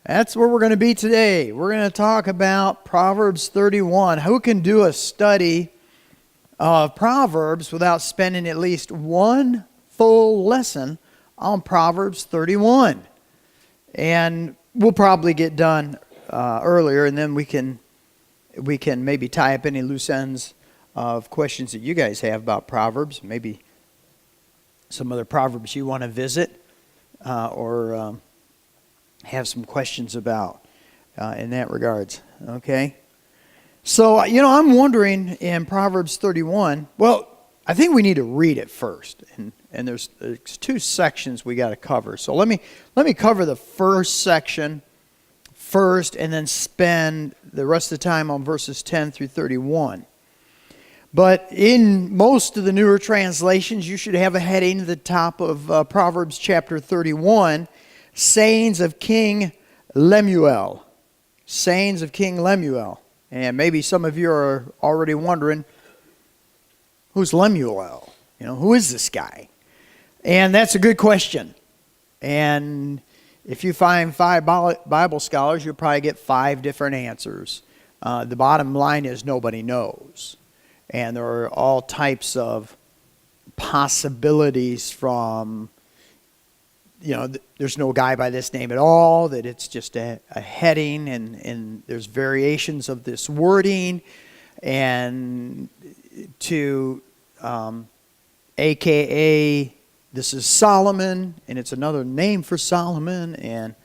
That's where we're going to be today. We're going to talk about Proverbs 31. Who can do a study of Proverbs without spending at least one full lesson on Proverbs 31? And we'll probably get done earlier, and then we can maybe tie up any loose ends of questions that you guys have about Proverbs. Maybe some other Proverbs you want to visit or have some questions about in that regards. Okay? So, I'm wondering in Proverbs 31, well, I think we need to read it first. And there's two sections we got to cover. So let me cover the first section first and then spend the rest of the time on verses 10 through 31. But in most of the newer translations, you should have a heading at the top of Proverbs chapter 31, Sayings of King Lemuel. Sayings of King Lemuel. And maybe some of you are already wondering, who's Lemuel? Who is this guy? And that's a good question. And if you find 5 Bible scholars, you'll probably get 5 different answers. The bottom line is nobody knows. And there are all types of possibilities from, there's no guy by this name at all, that it's just a heading, and there's variations of this wording, and to AKA, this is Solomon, and it's another name for Solomon,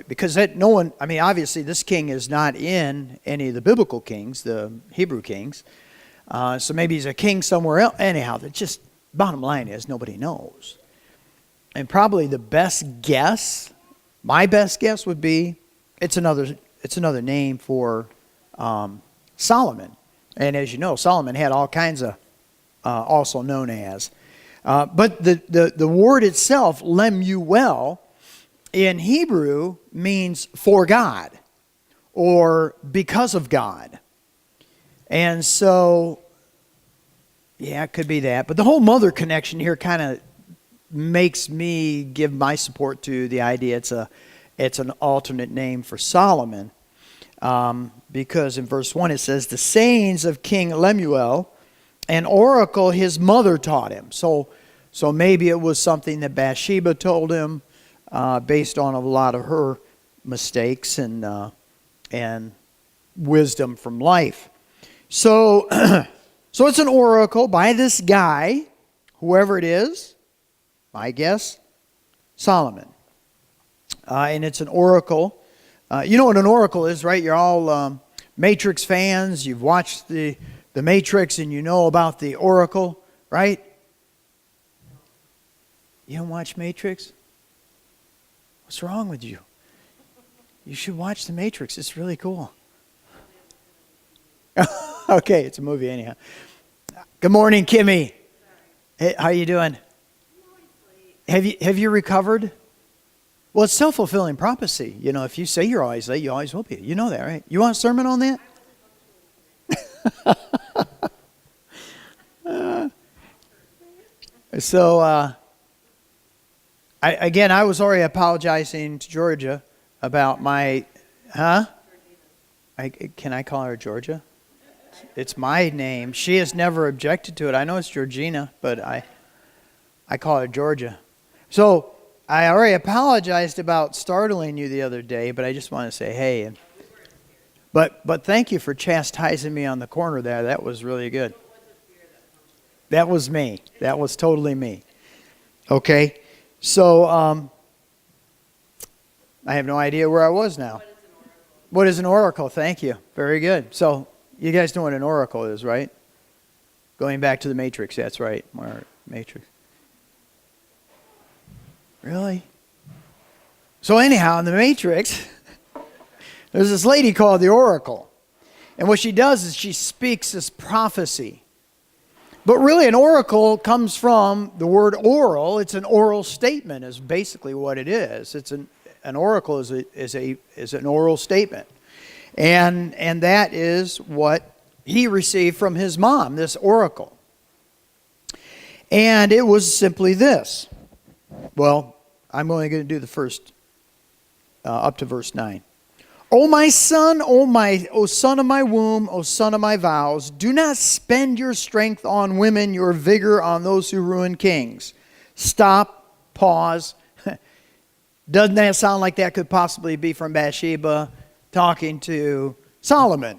because obviously this king is not in any of the biblical kings, the Hebrew kings, so maybe he's a king somewhere else. Anyhow, bottom line is nobody knows. And probably the best guess, my best guess would be, it's another name for Solomon. And as you know, Solomon had all kinds of also known as. But the word itself, Lemuel, in Hebrew means for God or because of God. And so, yeah, it could be that. But the whole mother connection here kind of makes me give my support to the idea it's an alternate name for Solomon. Because in verse 1 it says, the sayings of King Lemuel, an oracle his mother taught him. So maybe it was something that Bathsheba told him based on a lot of her mistakes and wisdom from life. So it's an oracle by this guy, whoever it is, I guess, Solomon. And it's an oracle. You know what an oracle is, right? You're all Matrix fans. You've watched the Matrix and you know about the oracle, right? You don't watch Matrix? What's wrong with you? You should watch the Matrix. It's really cool. Okay, it's a movie anyhow. Good morning, Kimmy. Hey, how you doing? Have you recovered? Well, it's self-fulfilling prophecy. If you say you're always late, you always will be. You know that, right? You want a sermon on that? I was already apologizing to Georgia about my, can I call her Georgia? It's my name. She has never objected to it. I know it's Georgina, but I call her Georgia. So I already apologized about startling you the other day, but I just want to say hey. But thank you for chastising me on the corner there. That was really good. That was me. That was totally me. Okay. So I have no idea where I was now. What is an oracle? Thank you. Very good. So you guys know what an oracle is, right? Going back to the Matrix. That's right. Matrix. Really? So anyhow, in the Matrix, there's this lady called the Oracle. And what she does is she speaks this prophecy. But really an oracle comes from the word oral. It's an oral statement is basically what it is. It's an oracle is an oral statement. And that is what he received from his mom, this oracle. And it was simply this. Well, I'm only going to do the first up to verse 9. O son of my womb, O son of my vows, do not spend your strength on women, your vigor on those who ruin kings. Stop, pause. Doesn't that sound like that could possibly be from Bathsheba talking to Solomon?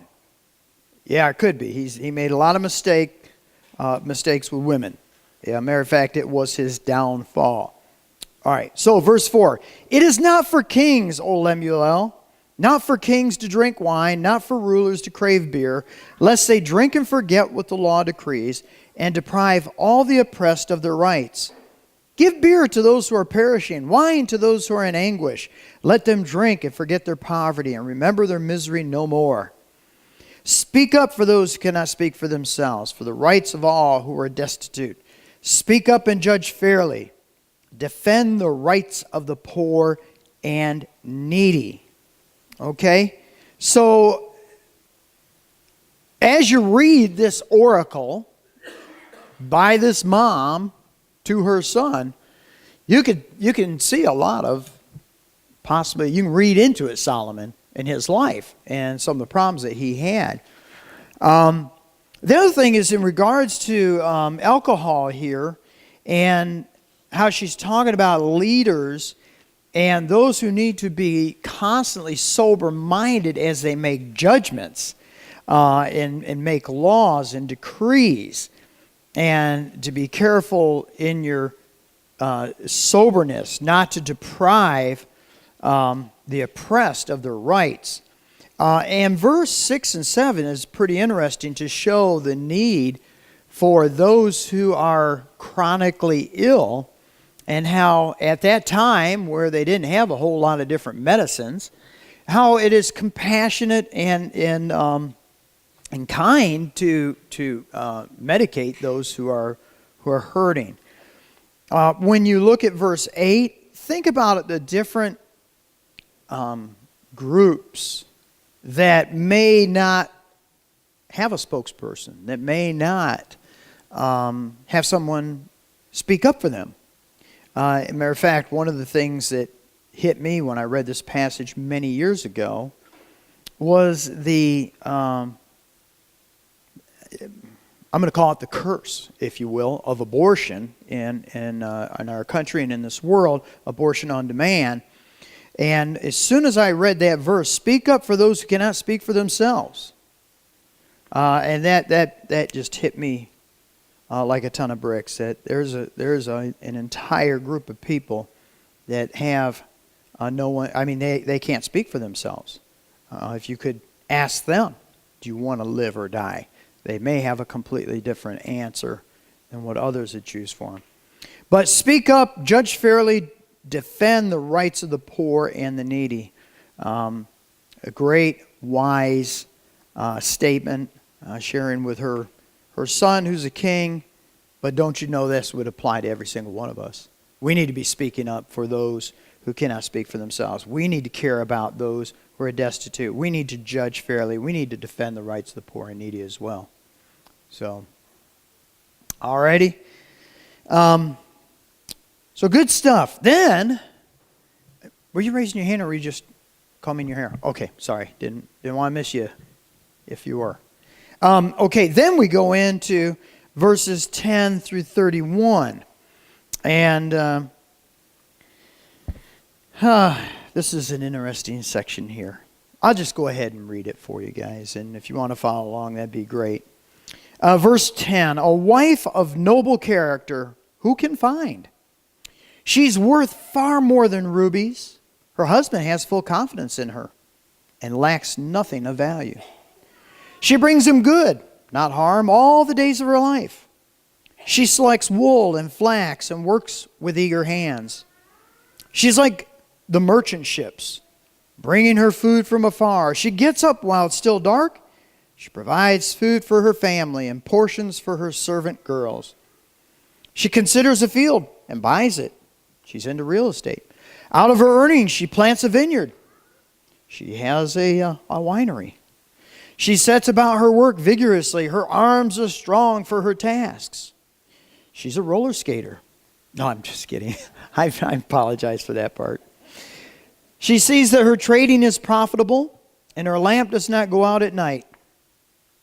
Yeah, it could be. He made a lot of mistakes with women. Yeah, matter of fact, it was his downfall. All right, so verse 4. It is not for kings, O Lemuel, not for kings to drink wine, not for rulers to crave beer, lest they drink and forget what the law decrees, and deprive all the oppressed of their rights. Give beer to those who are perishing, wine to those who are in anguish. Let them drink and forget their poverty, and remember their misery no more. Speak up for those who cannot speak for themselves, for the rights of all who are destitute. Speak up and judge fairly. Defend the rights of the poor and needy. Okay? So, as you read this oracle by this mom to her son, you can see a lot of possibly, you can read into it Solomon in his life and some of the problems that he had. The other thing is in regards to alcohol here and how she's talking about leaders and those who need to be constantly sober-minded as they make judgments and make laws and decrees, and to be careful in your soberness, not to deprive the oppressed of their rights. And verse 6 and 7 is pretty interesting to show the need for those who are chronically ill, and how at that time where they didn't have a whole lot of different medicines, how it is compassionate and kind to medicate those who are hurting. When you look at verse 8, think about it, the different groups that may not have a spokesperson, that may not have someone speak up for them. As a matter of fact, one of the things that hit me when I read this passage many years ago was the, I'm going to call it the curse, if you will, of abortion in our country and in this world, abortion on demand. And as soon as I read that verse, speak up for those who cannot speak for themselves. And that just hit me like a ton of bricks. That there's an entire group of people that have no one. I mean, they can't speak for themselves. If you could ask them, do you want to live or die? They may have a completely different answer than what others would choose for them. But speak up, judge fairly, defend the rights of the poor and the needy. A great, wise statement, sharing with her son who's a king. But don't you know this would apply to every single one of us? We need to be speaking up for those who cannot speak for themselves. We need to care about those who are destitute. We need to judge fairly. We need to defend the rights of the poor and needy as well. So, alrighty. So good stuff. Then, were you raising your hand or were you just combing your hair? Okay, sorry. Didn't want to miss you if you were. Okay, then we go into verses 10 through 31. And this is an interesting section here. I'll just go ahead and read it for you guys. And if you want to follow along, that'd be great. Verse 10, a wife of noble character, who can find? She's worth far more than rubies. Her husband has full confidence in her and lacks nothing of value. She brings him good, not harm, all the days of her life. She selects wool and flax and works with eager hands. She's like the merchant ships, bringing her food from afar. She gets up while it's still dark. She provides food for her family and portions for her servant girls. She considers a field and buys it. She's into real estate. Out of her earnings, she plants a vineyard. She has a winery. She sets about her work vigorously. Her arms are strong for her tasks. She's a roller skater. No, I'm just kidding. I apologize for that part. She sees that her trading is profitable, and her lamp does not go out at night.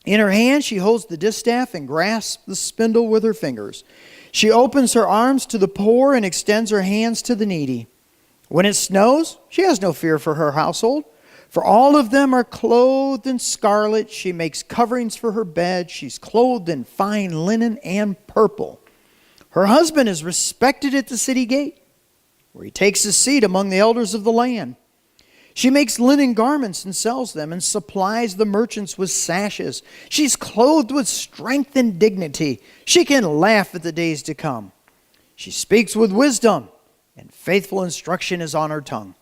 In her hand she holds the distaff and grasps the spindle with her fingers. She opens her arms to the poor and extends her hands to the needy. When it snows, she has no fear for her household, for all of them are clothed in scarlet. She makes coverings for her bed. She's clothed in fine linen and purple. Her husband is respected at the city gate, where he takes his seat among the elders of the land. She makes linen garments and sells them, and supplies the merchants with sashes. She's clothed with strength and dignity. She can laugh at the days to come. She speaks with wisdom, and faithful instruction is on her tongue.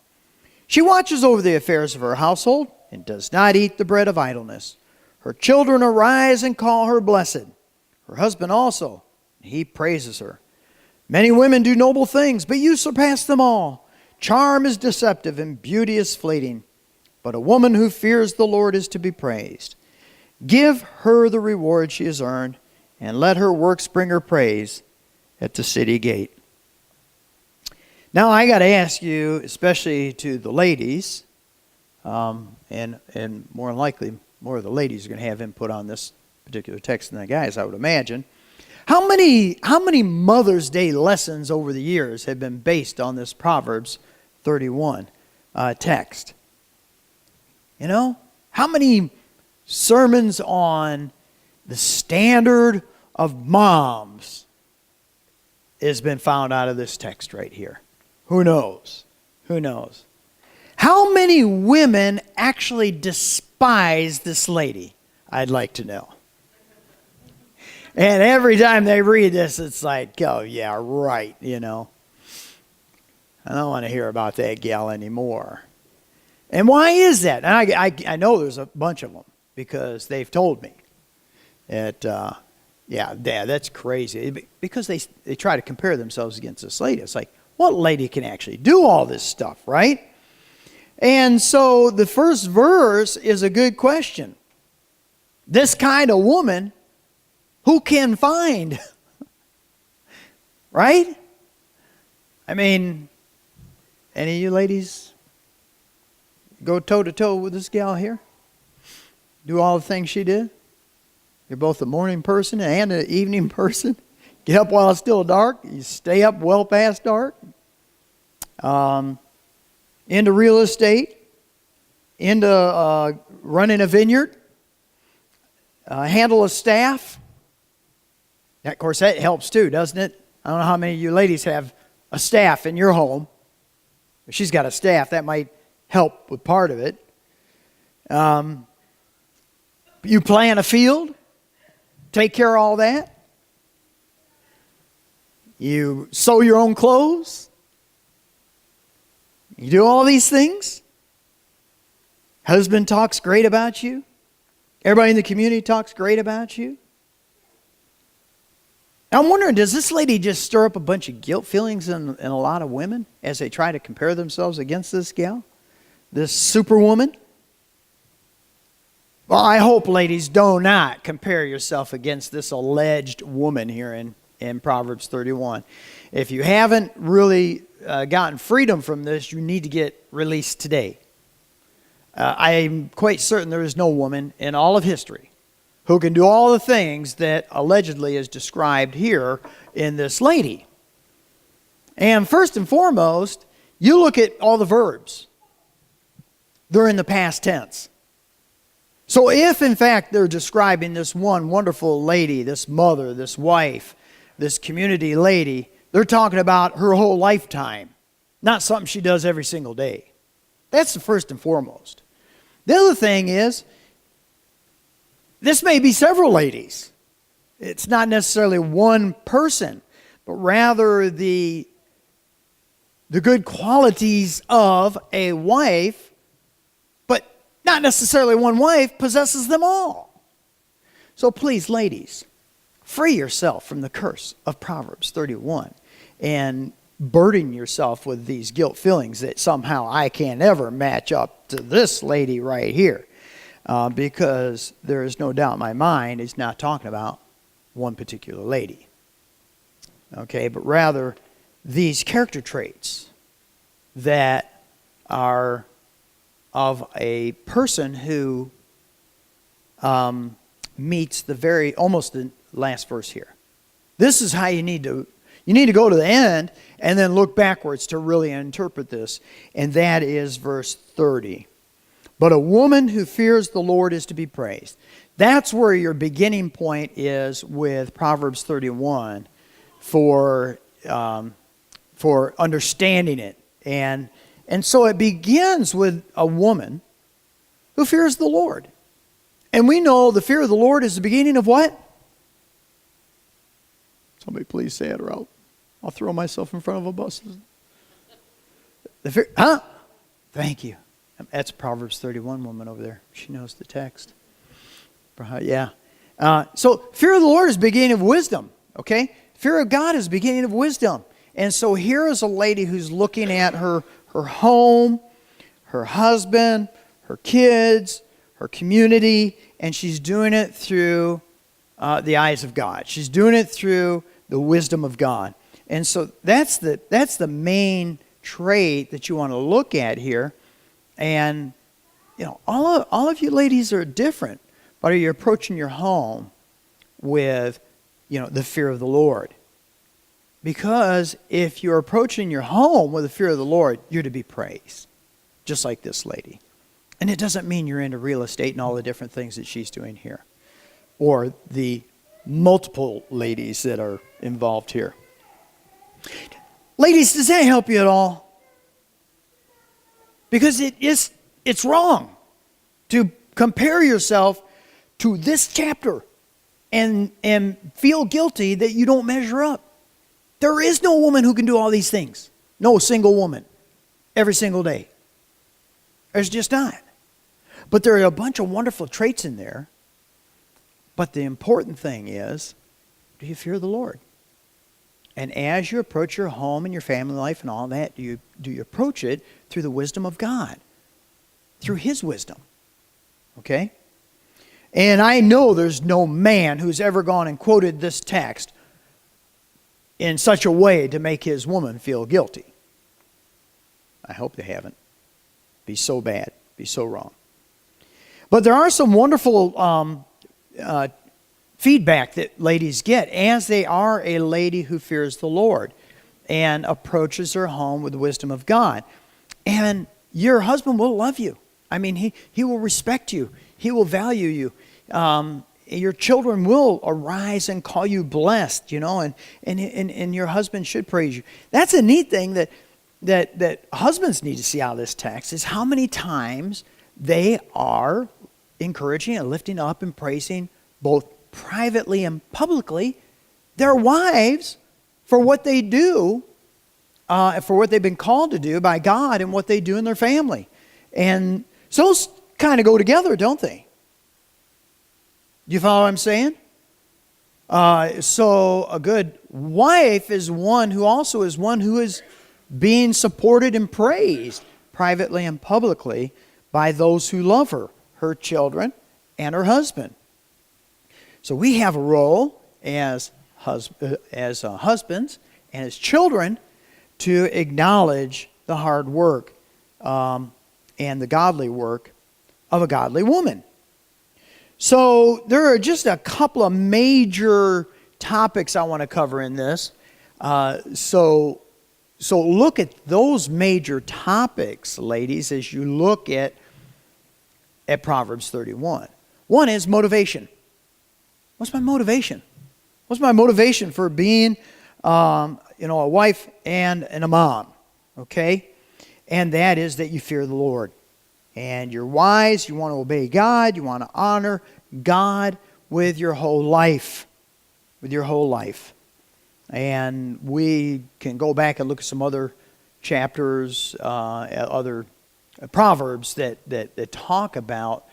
She watches over the affairs of her household, and does not eat the bread of idleness. Her children arise and call her blessed. Her husband also, he praises her. Many women do noble things, but you surpass them all. Charm is deceptive and beauty is fleeting, but a woman who fears the Lord is to be praised. Give her the reward she has earned, and let her works bring her praise at the city gate. Now I got to ask you, especially to the ladies, and more than likely more of the ladies are going to have input on this particular text than the guys, I would imagine. How many Mother's Day lessons over the years have been based on this Proverbs 31 text? You know, how many sermons on the standard of moms has been found out of this text right here? Who knows? Who knows? How many women actually despise this lady? I'd like to know. And every time they read this, it's like, oh, yeah, right, you know. I don't want to hear about that gal anymore. And why is that? And I know there's a bunch of them, because they've told me that, yeah, that's crazy. Because they try to compare themselves against this lady. It's like, what lady can actually do all this stuff, right? And so the first verse is a good question. This kind of woman, who can find? Right? I mean, any of you ladies go toe-to-toe with this gal here? Do all the things she did? You're both a morning person and an evening person. Get up while it's still dark. You stay up well past dark. Into real estate. Into running a vineyard. Handle a staff. Of course, that helps too, doesn't it? I don't know how many of you ladies have a staff in your home. If she's got a staff, that might help with part of it. You plant a field, take care of all that. You sew your own clothes. You do all these things. Husband talks great about you. Everybody in the community talks great about you. I'm wondering, does this lady just stir up a bunch of guilt feelings in a lot of women as they try to compare themselves against this gal? This superwoman? Well, I hope, ladies, do not compare yourself against this alleged woman here in Proverbs 31. If you haven't really gotten freedom from this, you need to get released today. I'm quite certain there is no woman in all of history who can do all the things that allegedly is described here in this lady. And first and foremost, you look at all the verbs. They're in the past tense. So if, in fact, they're describing this one wonderful lady, this mother, this wife, this community lady, they're talking about her whole lifetime, not something she does every single day. That's the first and foremost. The other thing is, this may be several ladies. It's not necessarily one person, but rather the good qualities of a wife, but not necessarily one wife possesses them all. So please, ladies, free yourself from the curse of Proverbs 31 and burden yourself with these guilt feelings that somehow I can't ever match up to this lady right here. Because there is no doubt in my mind he's not talking about one particular lady. Okay, but rather these character traits that are of a person who meets almost the last verse here. This is how you need to go to the end and then look backwards to really interpret this. And that is verse 30. But a woman who fears the Lord is to be praised. That's where your beginning point is with Proverbs 31 for understanding it. And so it begins with a woman who fears the Lord. And we know the fear of the Lord is the beginning of what? Somebody please say it or I'll throw myself in front of a bus. Thank you. That's Proverbs 31 woman over there. She knows the text. Yeah. So fear of the Lord is the beginning of wisdom. Okay? Fear of God is the beginning of wisdom. And so here is a lady who's looking at her home, her husband, her kids, her community, and she's doing it through the eyes of God. She's doing it through the wisdom of God. And so that's the main trait that you want to look at here. And all of you ladies are different, but are you approaching your home with the fear of the Lord? Because if you're approaching your home with the fear of the Lord, you're to be praised, just like this lady. And it doesn't mean you're into real estate and all the different things that she's doing here, or the multiple ladies that are involved here. Ladies, does that help you at all? Because it's wrong to compare yourself to this chapter and feel guilty that you don't measure up. There is no woman who can do all these things. No single woman. Every single day. There's just not. But there are a bunch of wonderful traits in there. But the important thing is, do you fear the Lord? And as you approach your home and your family life and all that, do you approach it through the wisdom of God? Through His wisdom. Okay? And I know there's no man who's ever gone and quoted this text in such a way to make his woman feel guilty. I hope they haven't. Be so bad. Be so wrong. But there are some wonderful feedback that ladies get as they are a lady who fears the Lord and approaches her home with the wisdom of God. And your husband will love you. I mean, he will respect you. He will value you. Your children will arise and call you blessed, and your husband should praise you. That's a neat thing that husbands need to see out of this text, is how many times they are encouraging and lifting up and praising both privately and publicly their wives for what they do, for what they've been called to do by God and what they do in their family. And so those kind of go together, don't they? Do you follow what I'm saying? So a good wife is one who is being supported and praised privately and publicly by those who love her children and her husband. So we have a role as husbands and as children to acknowledge the hard work and the godly work of a godly woman. So there are just a couple of major topics I want to cover in this. So look at those major topics, ladies, as you look at Proverbs 31. One is motivation. What's my motivation? What's my motivation for being a wife and a mom? Okay? And that is that you fear the Lord. And you're wise, you want to obey God, you want to honor God with your whole life. With your whole life. And we can go back and look at some other chapters, other Proverbs that talk about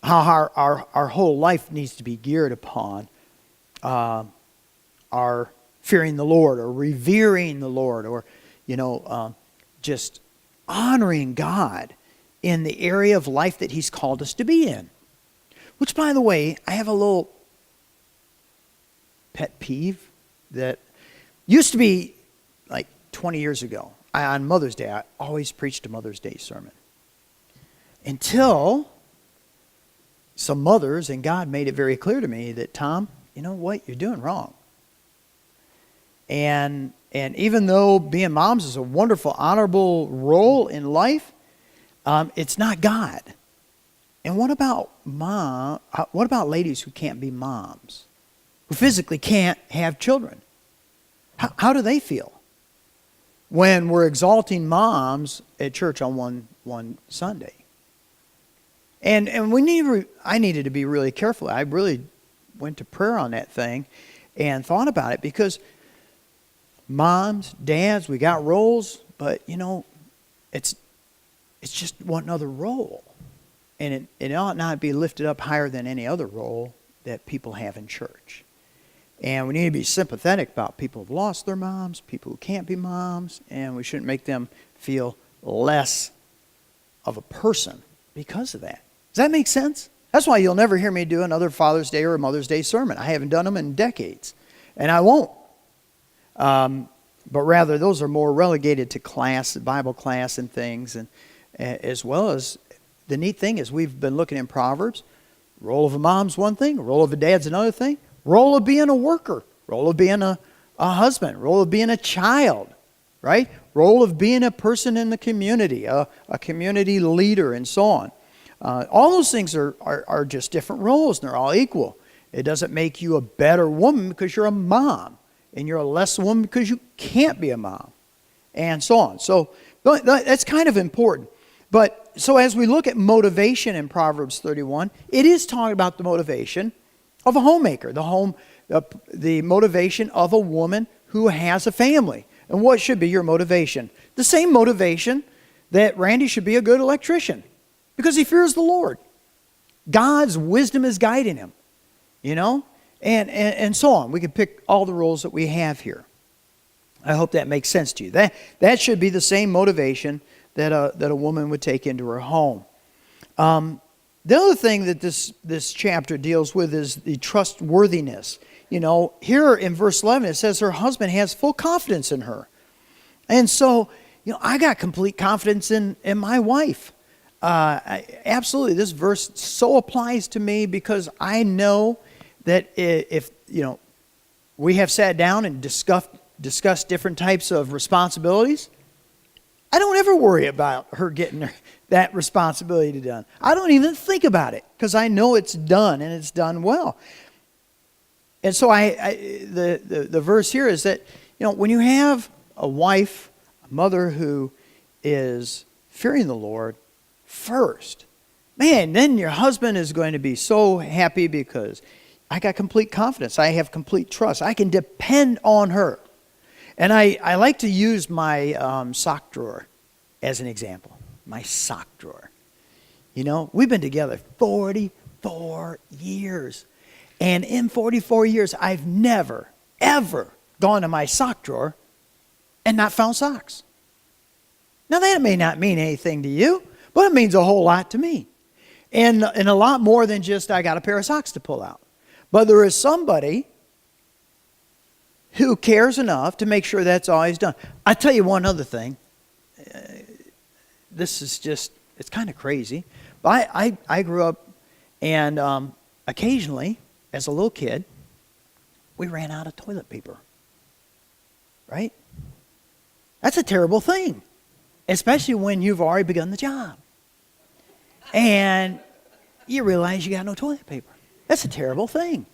how our whole life needs to be geared upon our fearing the Lord or revering the Lord or, just honoring God in the area of life that He's called us to be in. Which, by the way, I have a little pet peeve that used to be like 20 years ago. on Mother's Day, I always preached a Mother's Day sermon. Until some mothers and God made it very clear to me that, Tom, you know what? You're doing wrong. And even though being moms is a wonderful, honorable role in life, it's not God. And what about ladies who can't be moms, who physically can't have children? How do they feel when we're exalting moms at church on one Sunday? And I needed to be really careful. I really went to prayer on that thing and thought about it, because moms, dads, we got roles, but it's just one other role. And it ought not be lifted up higher than any other role that people have in church. And we need to be sympathetic about people who've lost their moms, people who can't be moms, and we shouldn't make them feel less of a person because of that. Does that make sense? That's why you'll never hear me do another Father's Day or a Mother's Day sermon. I haven't done them in decades, and I won't. But rather, those are more relegated to class, Bible class and things, and as well as the neat thing is we've been looking in Proverbs. Role of a mom's one thing, role of a dad's another thing. Role of being a worker, role of being a husband, role of being a child, right? Role of being a person in the community, a community leader, and so on. All those things are just different roles, and they're all equal. It doesn't make you a better woman because you're a mom, and you're a less woman because you can't be a mom, and so on. So that's kind of important. But so as we look at motivation in Proverbs 31, it is talking about the motivation of a homemaker, the motivation of a woman who has a family. And what should be your motivation? The same motivation that Randy should be a good electrician, because he fears the Lord. God's wisdom is guiding him, and so on. We can pick all the roles that we have here. I hope that makes sense to you. That should be the same motivation that a woman would take into her home. The other thing that this chapter deals with is the trustworthiness. Here in verse 11 it says her husband has full confidence in her. And so, I got complete confidence in my wife. Absolutely, this verse so applies to me, because I know that if we have sat down and discussed different types of responsibilities, I don't ever worry about her getting that responsibility done. I don't even think about it, because I know it's done, and it's done well. And so the verse here is that when you have a wife, a mother who is fearing the Lord first, man, then your husband is going to be so happy, because I got complete confidence. I have complete trust. I can depend on her. And I like to use my sock drawer as an example. My sock drawer. We've been together 44 years. And in 44 years, I've never, ever gone to my sock drawer and not found socks. Now, that may not mean anything to you, but it means a whole lot to me. And a lot more than just I got a pair of socks to pull out. But there is somebody who cares enough to make sure that's always done. I tell you one other thing. This is just, it's kind of crazy. But I grew up, and occasionally, as a little kid, we ran out of toilet paper. Right? That's a terrible thing. Especially when you've already begun the job. And you realize you got no toilet paper. That's a terrible thing.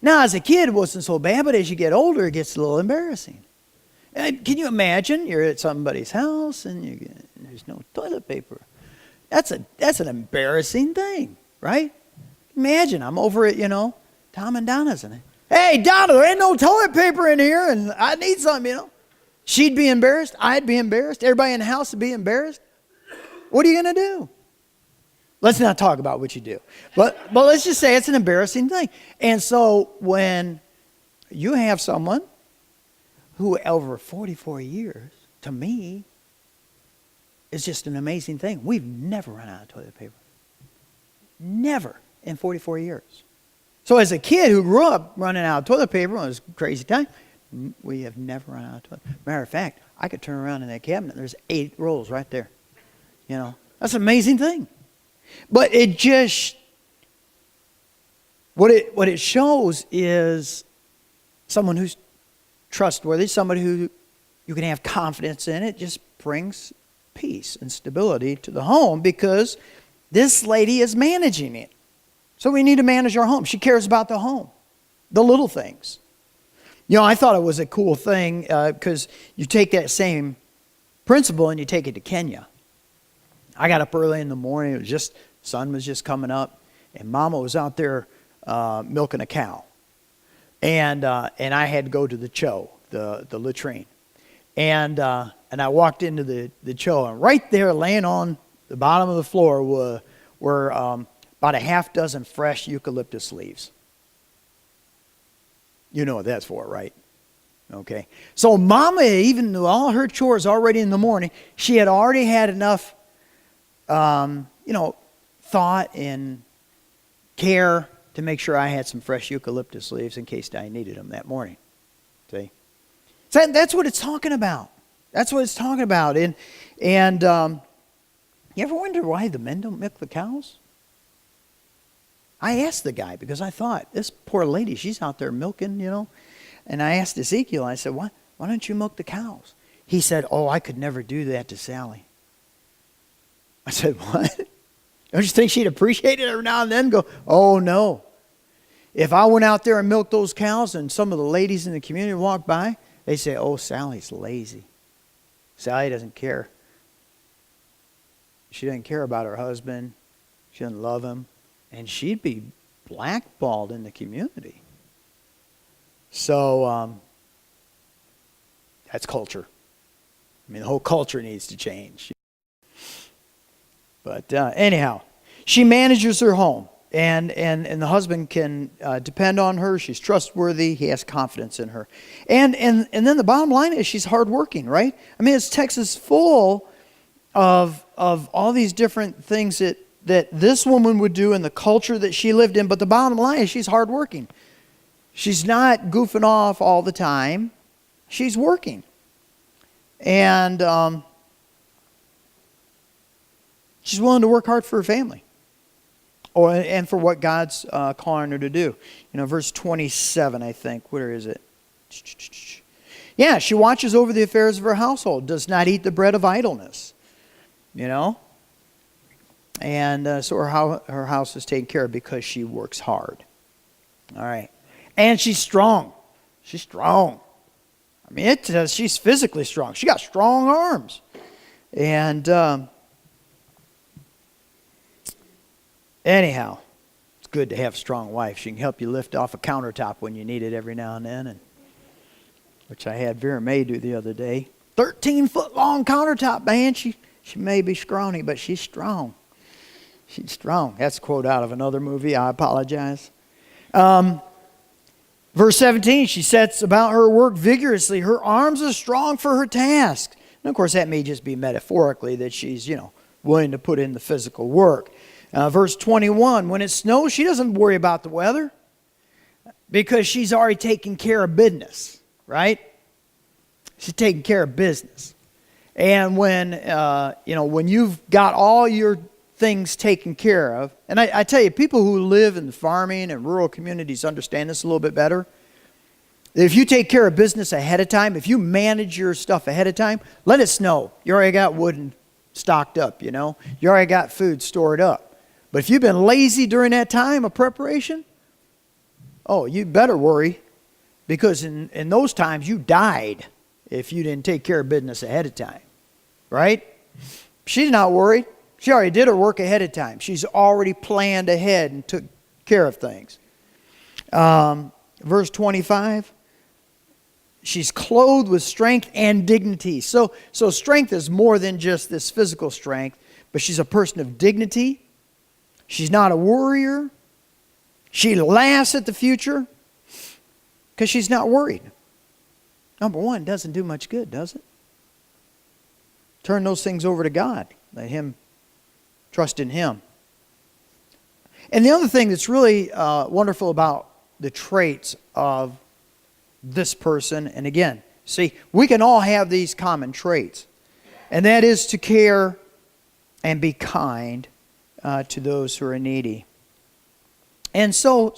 Now, as a kid, it wasn't so bad, but as you get older, it gets a little embarrassing. And can you imagine you're at somebody's house and there's no toilet paper? That's an embarrassing thing, right? Imagine I'm over at, Tom and Donna's, and hey, Donna, there ain't no toilet paper in here, and I need some, She'd be embarrassed. I'd be embarrassed. Everybody in the house would be embarrassed. What are you going to do? Let's not talk about what you do. But let's just say it's an embarrassing thing. And so when you have someone who over 44 years, to me, is just an amazing thing. We've never run out of toilet paper. Never in 44 years. So as a kid who grew up running out of toilet paper, it was a crazy time. We have never run out of toilet. Matter of fact, I could turn around in that cabinet. There's 8 rolls right there. You know, that's an amazing thing. But it just, what it shows is someone who's trustworthy, somebody who you can have confidence in. It just brings peace and stability to the home because this lady is managing it. So we need to manage our home. She cares about the home, the little things. You know, I thought it was a cool thing because you take that same principle and you take it to Kenya. I got up early in the morning. It was just, sun was just coming up, and Mama was out there milking a cow. And I had to go to the cho, the latrine. And I walked into the cho, and right there laying on the bottom of the floor were about a half dozen fresh eucalyptus leaves. You know what that's for, right? Okay. So Mama, even though all her chores already in the morning, she had already had enough, thought and care to make sure I had some fresh eucalyptus leaves in case I needed them that morning. See? So that's what it's talking about. That's what it's talking about. And you ever wonder why the men don't milk the cows? I asked the guy because I thought, this poor lady, she's out there milking, And I asked Ezekiel, I said, why don't you milk the cows? He said, oh, I could never do that to Sally. I said, what? Don't you think she'd appreciate it every now and then? Go, oh, no. If I went out there and milked those cows and some of the ladies in the community walked by, they say, oh, Sally's lazy. Sally doesn't care. She doesn't care about her husband. She doesn't love him. And she'd be blackballed in the community. So that's culture. I mean, the whole culture needs to change. But anyhow, she manages her home. And the husband can depend on her. She's trustworthy. He has confidence in her. And then the bottom line is she's hardworking, right? I mean, this text is full of all these different things that this woman would do in the culture that she lived in. But the bottom line is she's hardworking. She's not goofing off all the time. She's working. And she's willing to work hard for her family. And for what God's calling her to do. Verse 27, I think. Where is it? Yeah, she watches over the affairs of her household. Does not eat the bread of idleness. And so her house is taken care of because she works hard. All right. And she's strong. She's strong. I mean, it says she's physically strong. She got strong arms. And anyhow, it's good to have a strong wife. She can help you lift off a countertop when you need it every now and then. Which I had Vera May do the other day. 13-foot long countertop, man. She may be scrawny, but she's strong. She's strong. That's a quote out of another movie. I apologize. Verse 17, she sets about her work vigorously. Her arms are strong for her task. And of course, that may just be metaphorically that she's, willing to put in the physical work. Verse 21, when it snows, she doesn't worry about the weather because she's already taken care of business, right? She's taking care of business. And when you've got all your things taken care of, and I tell you, people who live in the farming and rural communities understand this a little bit better. If you take care of business ahead of time, if you manage your stuff ahead of time, let it snow. You already got wood stocked up, You already got food stored up. But if you've been lazy during that time of preparation, oh, you better worry, because in those times you died if you didn't take care of business ahead of time, right? She's not worried. She already did her work ahead of time. She's already planned ahead and took care of things. Verse 25, she's clothed with strength and dignity. So strength is more than just this physical strength, but she's a person of dignity. She's not a worrier. She laughs at the future because she's not worried. Number one, doesn't do much good, does it? Turn those things over to God. Let Him trust in Him. And the other thing that's really wonderful about the traits of this person. And again, see, we can all have these common traits. And that is to care and be kind to those who are needy. And so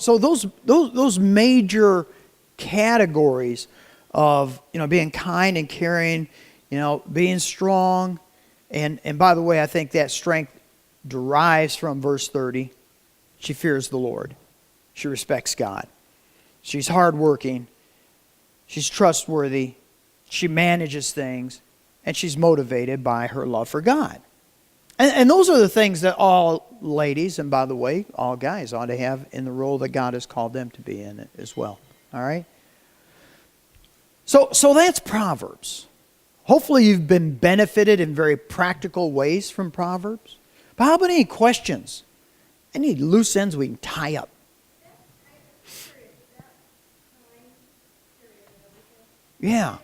those major categories of, being kind and caring, being strong. And by the way, I think that strength derives from verse 30. She fears the Lord. She respects God. She's hardworking. She's trustworthy. She manages things. And she's motivated by her love for God. And those are the things that all ladies, and by the way, all guys ought to have in the role that God has called them to be in as well. All right? So that's Proverbs. Hopefully you've been benefited in very practical ways from Proverbs. But how about any questions? Any loose ends we can tie up? Yeah.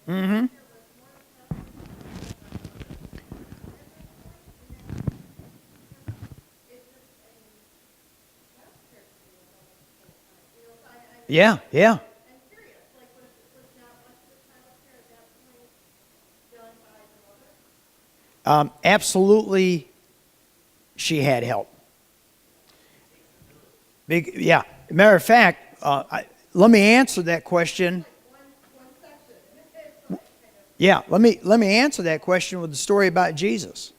Mm-hmm. Yeah, yeah. Absolutely, she had help. Yeah. Matter of fact, let me answer that question. Yeah, let me answer that question with the story about Jesus.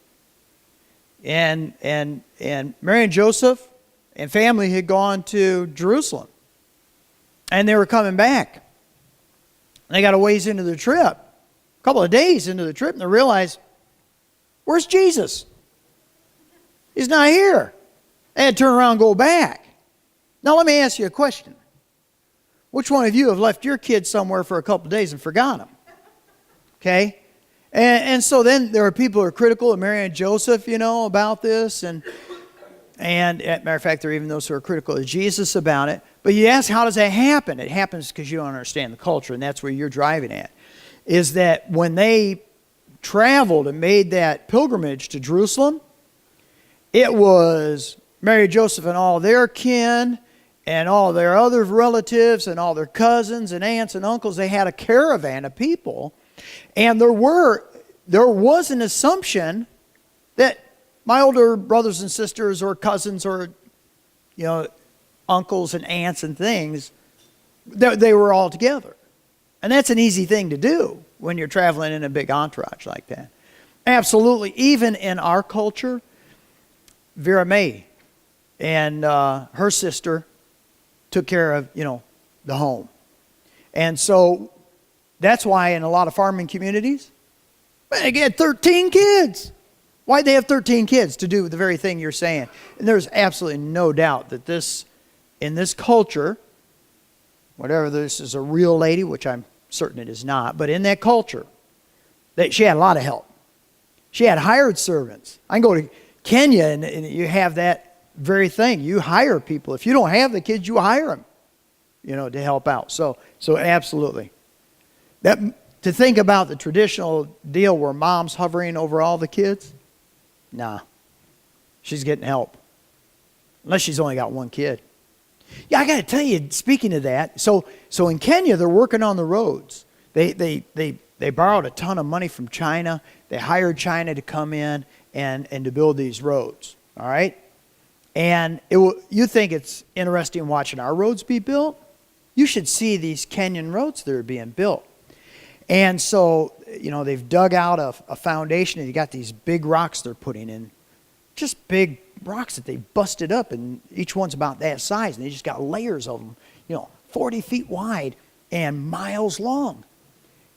And Mary and Joseph and family had gone to Jerusalem. And they were coming back. They got a ways into the trip, a couple of days into the trip, and they realized, where's Jesus? He's not here. They had to turn around and go back. Now let me ask you a question. Which one of you have left your kids somewhere for a couple of days and forgot them? Okay? And so then there are people who are critical of Mary and Joseph, about this. And as a matter of fact, there are even those who are critical of Jesus about it. But you ask, how does that happen? It happens because you don't understand the culture, and that's where you're driving at. Is that when they traveled and made that pilgrimage to Jerusalem, it was Mary, Joseph, and all their kin, and all their other relatives, and all their cousins and aunts and uncles. They had a caravan of people. And there was an assumption that my older brothers and sisters or cousins or, uncles and aunts and things, they were all together. And that's an easy thing to do when you're traveling in a big entourage like that. Absolutely. Even in our culture, Vera Mae and her sister took care of, the home. And so that's why in a lot of farming communities, they had 13 kids. Why'd they have 13 kids? To do the very thing you're saying. And there's absolutely no doubt that in this culture, whatever this is a real lady, which I'm certain it is not, but in that culture, that she had a lot of help. She had hired servants. I can go to Kenya and you have that very thing. You hire people. If you don't have the kids, you hire them, to help out. So absolutely. To think about the traditional deal where mom's hovering over all the kids, nah. She's getting help. Unless she's only got one kid. Yeah, I got to tell you, speaking of that, so in Kenya, they're working on the roads. They borrowed a ton of money from China. They hired China to come in and to build these roads. All right? And you think it's interesting watching our roads be built? You should see these Kenyan roads that are being built. And so, they've dug out a foundation, and you got these big rocks they're putting in. Just big rocks that they busted up, and each one's about that size. And they just got layers of them, 40 feet wide and miles long.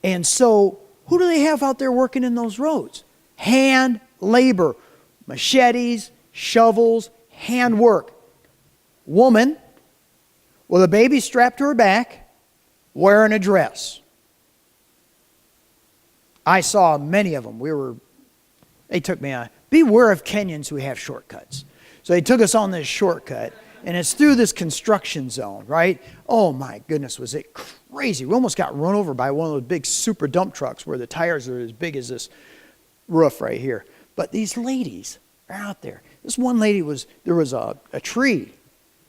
And so, who do they have out there working in those roads? Hand labor, machetes, shovels, hand work. Woman with a baby strapped to her back, wearing a dress. I saw many of them. They took me on. Beware of Kenyans who have shortcuts. So they took us on this shortcut, and it's through this construction zone, right? Oh my goodness, was it crazy. We almost got run over by one of those big super dump trucks where the tires are as big as this roof right here. But these ladies, They're out there. This one lady there was a tree.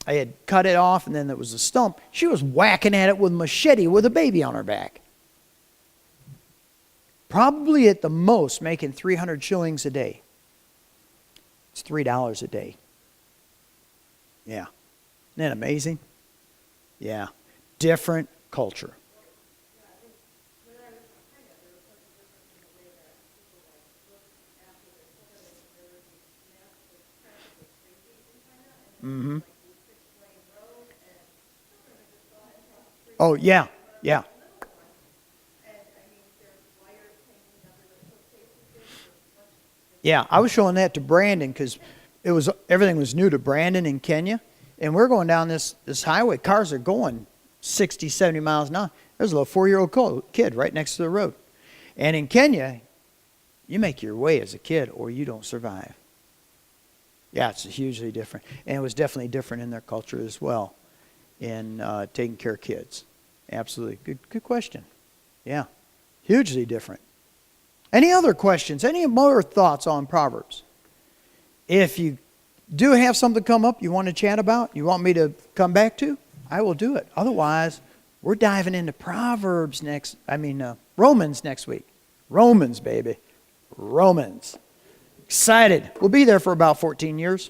I had cut it off, and then there was a stump. She was whacking at it with a machete with a baby on her back. Probably at the most making 300 shillings a day. It's $3 a day. Yeah. Isn't that amazing? Yeah. Different culture. Mm-hmm. Oh, yeah. Yeah. Yeah, I was showing that to Brandon because everything was new to Brandon in Kenya. And we're going down this highway. Cars are going 60, 70 miles an hour. There's a little 4-year-old kid right next to the road. And in Kenya, you make your way as a kid or you don't survive. Yeah, it's hugely different. And it was definitely different in their culture as well in taking care of kids. Absolutely. Good question. Yeah, hugely different. Any other questions? Any more thoughts on Proverbs? If you do have something come up you want to chat about, you want me to come back to, I will do it. Otherwise, we're diving into Romans next week. Romans, baby. Romans. Excited. We'll be there for about 14 years.